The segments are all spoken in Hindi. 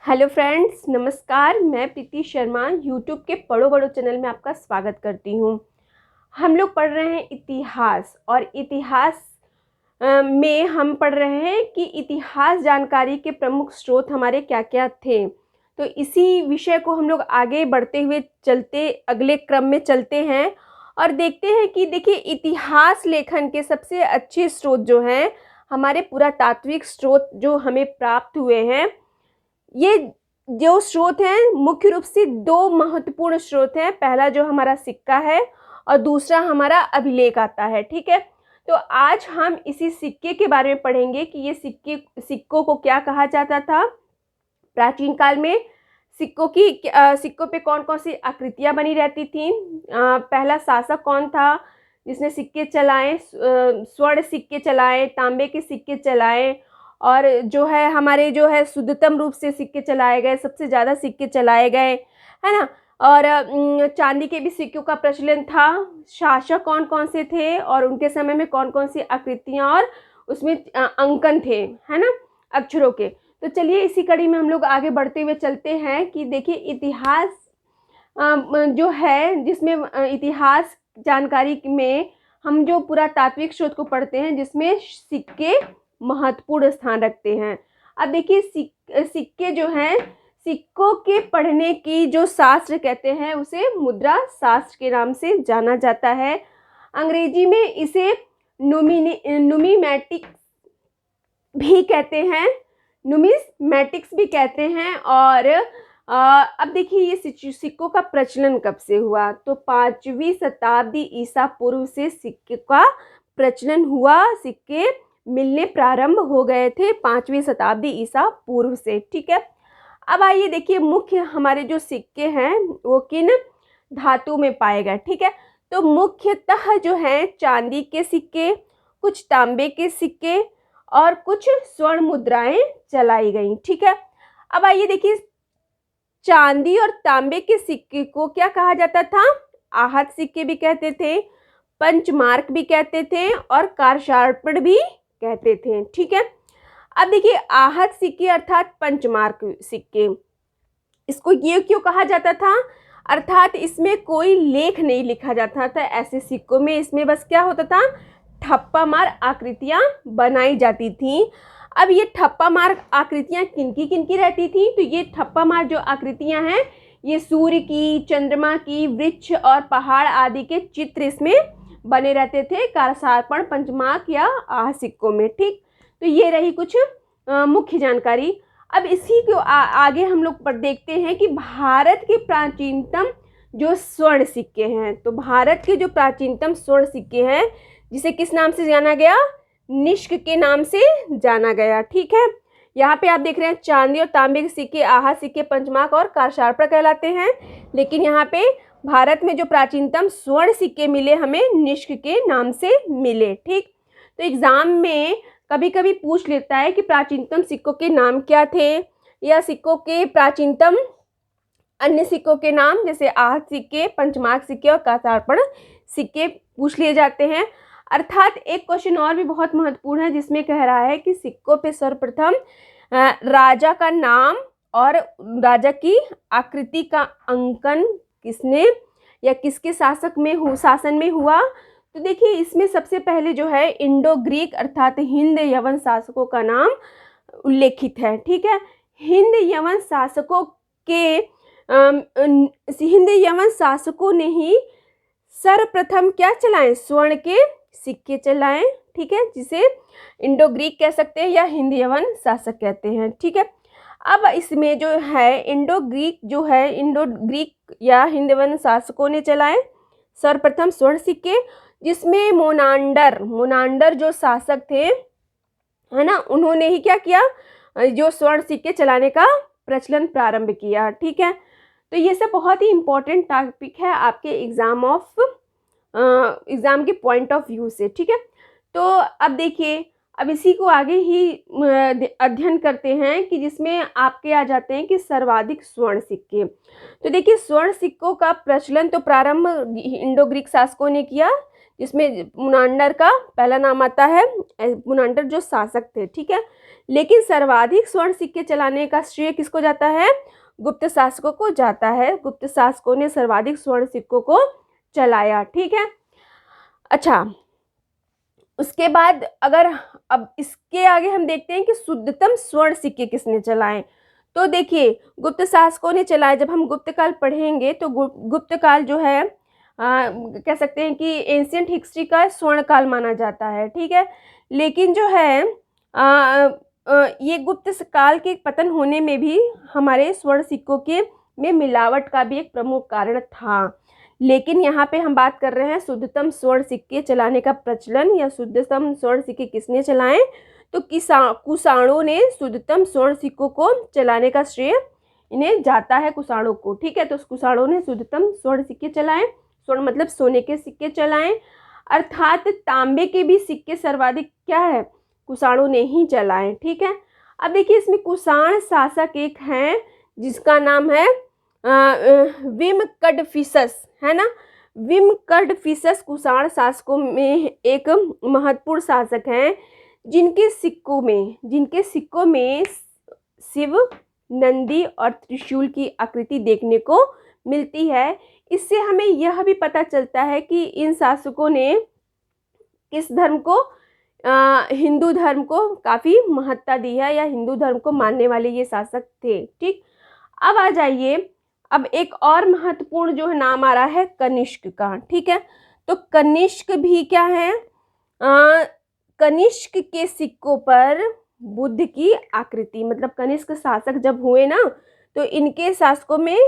हेलो फ्रेंड्स, नमस्कार। मैं प्रीति शर्मा यूट्यूब के पढ़ो बड़ो चैनल में आपका स्वागत करती हूँ। हम लोग पढ़ रहे हैं इतिहास, और इतिहास में हम पढ़ रहे हैं कि इतिहास जानकारी के प्रमुख स्रोत हमारे क्या क्या थे। तो इसी विषय को हम लोग आगे बढ़ते हुए अगले क्रम में चलते हैं और देखते हैं कि देखिए, इतिहास लेखन के सबसे अच्छे स्रोत जो हैं, हमारे पुरातात्विक स्रोत जो हमें प्राप्त हुए हैं, ये जो स्रोत हैं मुख्य रूप से दो महत्वपूर्ण स्रोत हैं। पहला जो हमारा सिक्का है और दूसरा हमारा अभिलेख आता है। ठीक है, तो आज हम इसी सिक्के के बारे में पढ़ेंगे कि ये सिक्कों को क्या कहा जाता था। प्राचीन काल में सिक्कों पे कौन कौन सी आकृतियां बनी रहती थी। पहला शासक कौन था जिसने सिक्के चलाए, स्वर्ण सिक्के चलाए, तांबे के सिक्के चलाए, और जो है हमारे जो है शुद्धतम रूप से सिक्के चलाए गए, सबसे ज़्यादा सिक्के चलाए गए, है ना। और चांदी के भी सिक्कों का प्रचलन था। शासक कौन कौन से थे और उनके समय में कौन कौन सी आकृतियाँ और उसमें अंकन थे, है ना, अक्षरों के। तो चलिए इसी कड़ी में हम लोग आगे बढ़ते हुए चलते हैं कि देखिए, इतिहास जो है, जिसमें इतिहास जानकारी में हम जो पुरातात्विक स्रोत को पढ़ते हैं, जिसमें सिक्के महत्वपूर्ण स्थान रखते हैं। अब देखिए, सिक्के जो हैं, सिक्कों के पढ़ने की जो शास्त्र कहते हैं उसे मुद्रा शास्त्र के नाम से जाना जाता है। अंग्रेजी में इसे नुमीमैटिक्स भी कहते हैं, नुमिस्मैटिक्स भी कहते हैं। और अब देखिए, ये सिक्कों का प्रचलन कब से हुआ, तो 5वीं शताब्दी ईसा पूर्व से सिक्के का प्रचलन हुआ। सिक्के मिलने प्रारंभ हो गए थे 5वीं शताब्दी ईसा पूर्व से। ठीक है, अब आइए देखिए, मुख्य हमारे जो सिक्के हैं वो किन धातु में पाए गए। ठीक है, तो मुख्यतः जो है चांदी के सिक्के, कुछ तांबे के सिक्के और कुछ स्वर्ण मुद्राएं चलाई गई। ठीक है, अब आइए देखिए, चांदी और तांबे के सिक्के को क्या कहा जाता था। आहत सिक्के भी कहते थे, पंचमार्क भी कहते थे और कारशार्पण भी कहते थे। ठीक है, अब देखिए, आहत सिक्के अर्थात पंचमार्क सिक्के, इसको ये क्यों कहा जाता था, अर्थात इसमें कोई लेख नहीं लिखा जाता था। ऐसे सिक्कों में इसमें बस क्या होता था, ठप्पा मार आकृतियां बनाई जाती थी। अब ये ठप्पा मार आकृतियां किनकी रहती थी, तो ये ठप्पा मार जो आकृतियां हैं, ये सूर्य की, चंद्रमा की, वृक्ष और पहाड़ आदि के चित्र इसमें बने रहते थे कारशार्पण, पंचमार्क या आह सिक्कों में। ठीक, तो ये रही कुछ मुख्य जानकारी। अब इसी को आगे हम लोग पर देखते हैं कि भारत के प्राचीनतम जो स्वर्ण सिक्के हैं, तो भारत के जो प्राचीनतम स्वर्ण सिक्के हैं, जिसे किस नाम से जाना गया, निष्क के नाम से जाना गया। ठीक है, यहाँ पे आप देख रहे हैं चांदी और तांबे के सिक्के आहा सिक्के, पंचमार्क और कारशार्पण कहलाते हैं। लेकिन यहाँ पे भारत में जो प्राचीनतम स्वर्ण सिक्के मिले हमें, निष्क के नाम से मिले। ठीक, तो एग्जाम में कभी कभी पूछ लेता है कि प्राचीनतम सिक्कों के नाम क्या थे, या सिक्कों के प्राचीनतम अन्य सिक्कों के नाम, जैसे आहत सिक्के, पंचमार्क सिक्के और कारशार्पण सिक्के पूछ लिए जाते हैं। अर्थात एक क्वेश्चन और भी बहुत महत्वपूर्ण है, जिसमें कह रहा है कि सिक्कों पे सर्वप्रथम राजा का नाम और राजा की आकृति का अंकन किसने या किसके शासन में हुआ। तो देखिए, इसमें सबसे पहले जो है इंडो ग्रीक अर्थात हिंद यवन शासकों का नाम उल्लेखित है। ठीक है, हिंद यवन शासकों ने ही सर्वप्रथम क्या चलाए, स्वर्ण के सिक्के चलाए। ठीक है, जिसे इंडो ग्रीक कह सकते हैं या हिंद यवन शासक कहते हैं। ठीक है, अब इसमें जो है इंडो ग्रीक या हिंद यवन शासकों ने चलाए सर्वप्रथम स्वर्ण सिक्के, जिसमें मोनांडर जो शासक थे, है ना, उन्होंने ही क्या किया, जो स्वर्ण सिक्के चलाने का प्रचलन प्रारंभ किया। ठीक है, तो ये सब बहुत ही इम्पोर्टेंट टॉपिक है आपके एग्जाम के पॉइंट ऑफ व्यू से। ठीक है, तो अब देखिए, अब इसी को आगे ही अध्ययन करते हैं कि जिसमें आपके आ जाते हैं कि सर्वाधिक स्वर्ण सिक्के। तो देखिए, स्वर्ण सिक्कों का प्रचलन तो प्रारंभ इंडो ग्रीक शासकों ने किया, जिसमें मुनांडर का पहला नाम आता है। मुनांडर जो शासक थे, ठीक है, लेकिन सर्वाधिक स्वर्ण सिक्के चलाने का श्रेय किसको जाता है? गुप्त शासकों को जाता है। गुप्त शासकों ने सर्वाधिक स्वर्ण सिक्कों को चलाया। ठीक है। अच्छा, उसके बाद अगर अब इसके आगे हम देखते हैं कि शुद्धतम स्वर्ण सिक्के किसने चलाए। तो देखिए, गुप्त शासकों ने चलाए। जब हम गुप्त काल पढ़ेंगे तो गुप्त काल जो है कह सकते हैं कि एंशियंट हिस्ट्री का स्वर्ण काल माना जाता है। ठीक है। लेकिन जो है ये गुप्त काल के पतन होने में भी हमारे स्वर्ण सिक्कों के में मिलावट का भी एक प्रमुख कारण था। लेकिन यहाँ पे हम बात कर रहे हैं शुद्धतम स्वर्ण सिक्के चलाने का प्रचलन या शुद्धतम स्वर्ण सिक्के किसने चलाए। तो कुषाणों ने शुद्धतम स्वर्ण सिक्कों को चलाने का श्रेय इन्हें जाता है, कुषाणों को। ठीक है। तो कुषाणों ने शुद्धतम स्वर्ण सिक्के चलाए। स्वर्ण मतलब सोने के सिक्के चलाए, अर्थात तांबे के भी सिक्के सर्वाधिक क्या है, कुषाणों ने ही चलाए। ठीक है। अब देखिए, इसमें कुषाण शासक एक हैं जिसका नाम है विमकडफिसस, है ना। विमकडफिसस कुषाण शासकों में एक महत्वपूर्ण शासक हैं जिनके सिक्कों में शिव, नंदी और त्रिशूल की आकृति देखने को मिलती है। इससे हमें यह भी पता चलता है कि इन शासकों ने किस धर्म को, हिंदू धर्म को काफ़ी महत्ता दी है, या हिंदू धर्म को मानने वाले ये शासक थे। ठीक। अब आ जाइए, अब एक और महत्वपूर्ण जो है नाम आ रहा है कनिष्क का। ठीक है। तो कनिष्क भी क्या है, कनिष्क के सिक्कों पर बुद्ध की आकृति, मतलब कनिष्क शासक जब हुए ना, तो इनके शासकों में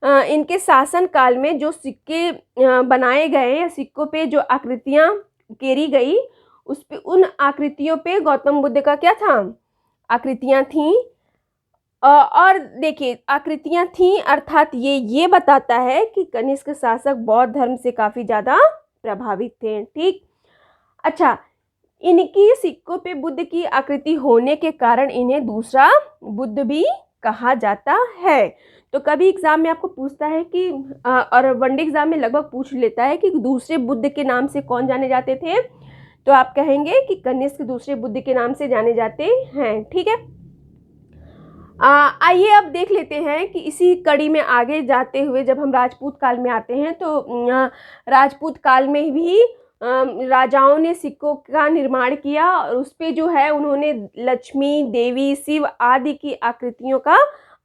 इनके शासन काल में जो सिक्के बनाए गए या सिक्कों पे जो आकृतियाँ उकेरी गई, उस पे उन आकृतियों पे गौतम बुद्ध का क्या था, आकृतियाँ थीं। और देखिए, आकृतियाँ थीं अर्थात ये बताता है कि कनिष्क शासक बौद्ध धर्म से काफ़ी ज़्यादा प्रभावित थे। ठीक। अच्छा, इनकी सिक्कों पे बुद्ध की आकृति होने के कारण इन्हें दूसरा बुद्ध भी कहा जाता है। तो कभी एग्ज़ाम में आपको पूछता है कि और वनडे एग्ज़ाम में लगभग पूछ लेता है कि दूसरे बुद्ध के नाम से कौन जाने जाते थे, तो आप कहेंगे कि कनिष्क दूसरे बुद्ध के नाम से जाने जाते हैं। ठीक है। आइए अब देख लेते हैं कि इसी कड़ी में आगे जाते हुए जब हम राजपूत काल में आते हैं, तो राजपूत काल में भी राजाओं ने सिक्कों का निर्माण किया और उस पे जो है उन्होंने लक्ष्मी, देवी, शिव आदि की आकृतियों का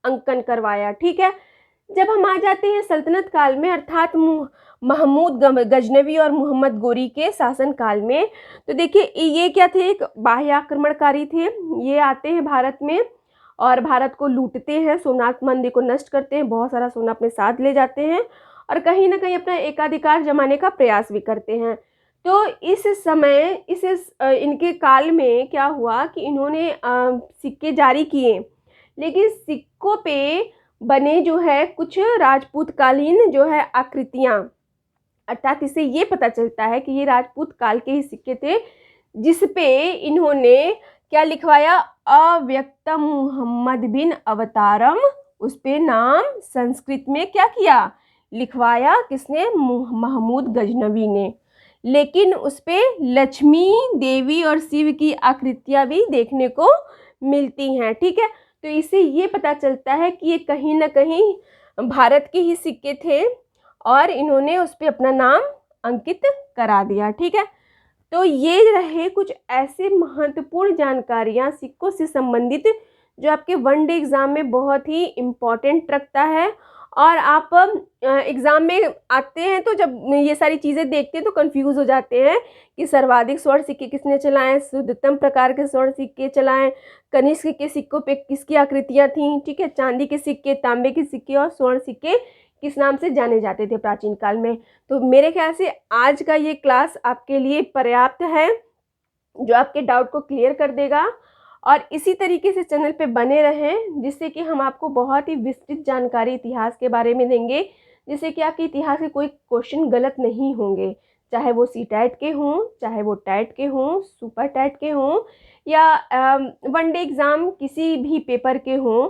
अंकन करवाया। ठीक है। जब हम आ जाते हैं सल्तनत काल में, अर्थात महमूद गजनवी और मोहम्मद गोरी के शासन काल में, तो देखिए ये क्या थे, एक बाह्य आक्रमणकारी थे। ये आते हैं भारत में और भारत को लूटते हैं, सोमनाथ मंदिर को नष्ट करते हैं, बहुत सारा सोना अपने साथ ले जाते हैं और कहीं ना कहीं अपना एकाधिकार जमाने का प्रयास भी करते हैं। तो इस समय इनके काल में क्या हुआ कि इन्होंने सिक्के जारी किए, लेकिन सिक्कों पे बने जो है कुछ राजपूत कालीन जो है आकृतियाँ, अर्थात इससे ये पता चलता है कि ये राजपूत काल के ही सिक्के थे, जिस पे इन्होंने क्या लिखवाया, अव्यक्तम मुहम्मद बिन अवतारम, उस पे नाम संस्कृत में क्या किया, लिखवाया। किसने, महमूद गजनवी ने। लेकिन उस पे लक्ष्मी, देवी और शिव की आकृतियाँ भी देखने को मिलती हैं। ठीक है। तो इससे ये पता चलता है कि ये कहीं ना कहीं भारत के ही सिक्के थे और इन्होंने उस पर अपना नाम अंकित करा दिया। ठीक है। तो ये रहे कुछ ऐसे महत्वपूर्ण जानकारियाँ सिक्कों से संबंधित जो आपके वनडे एग्ज़ाम में बहुत ही इम्पॉर्टेंट रखता है। और आप एग्ज़ाम में आते हैं तो जब ये सारी चीज़ें देखते हैं तो कंफ्यूज हो जाते हैं कि सर्वाधिक स्वर्ण सिक्के किसने चलाए, शुद्धतम प्रकार के स्वर्ण सिक्के चलाएं, कनिष्क के सिक्कों पे किसकी आकृतियाँ थीं। ठीक है। चांदी के सिक्के, तांबे के सिक्के और स्वर्ण सिक्के किस नाम से जाने जाते थे प्राचीन काल में। तो मेरे ख्याल से आज का ये क्लास आपके लिए पर्याप्त है, जो आपके डाउट को क्लियर कर देगा। और इसी तरीके से चैनल पे बने रहें, जिससे कि हम आपको बहुत ही विस्तृत जानकारी इतिहास के बारे में देंगे, जिससे कि आपके इतिहास के कोई क्वेश्चन गलत नहीं होंगे, चाहे वो CTET के हों, चाहे वो TET के हों, सुपर TET के हों, या वनडे एग्ज़ाम किसी भी पेपर के हों।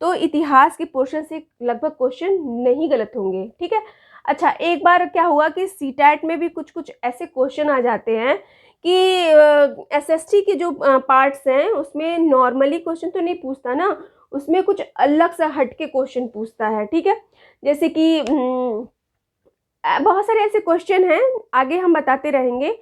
तो इतिहास के पोर्शन से लगभग क्वेश्चन नहीं गलत होंगे। ठीक है। अच्छा, एक बार क्या हुआ कि CTET में भी कुछ कुछ ऐसे क्वेश्चन आ जाते हैं कि एसएसटी के जो पार्ट्स हैं उसमें नॉर्मली क्वेश्चन तो नहीं पूछता ना, उसमें कुछ अलग सा हटके क्वेश्चन पूछता है, ठीक है। जैसे कि बहुत सारे ऐसे क्वेश्चन हैं, आगे हम बताते रहेंगे।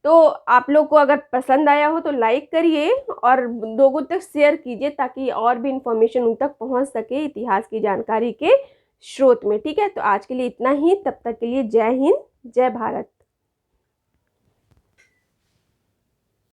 तो आप लोग को अगर पसंद आया हो तो लाइक करिए और लोगों तक शेयर कीजिए, ताकि और भी इंफॉर्मेशन उन तक पहुंच सके इतिहास की जानकारी के स्रोत में, ठीक है। तो आज के लिए इतना ही, तब तक के लिए जय हिंद, जय भारत।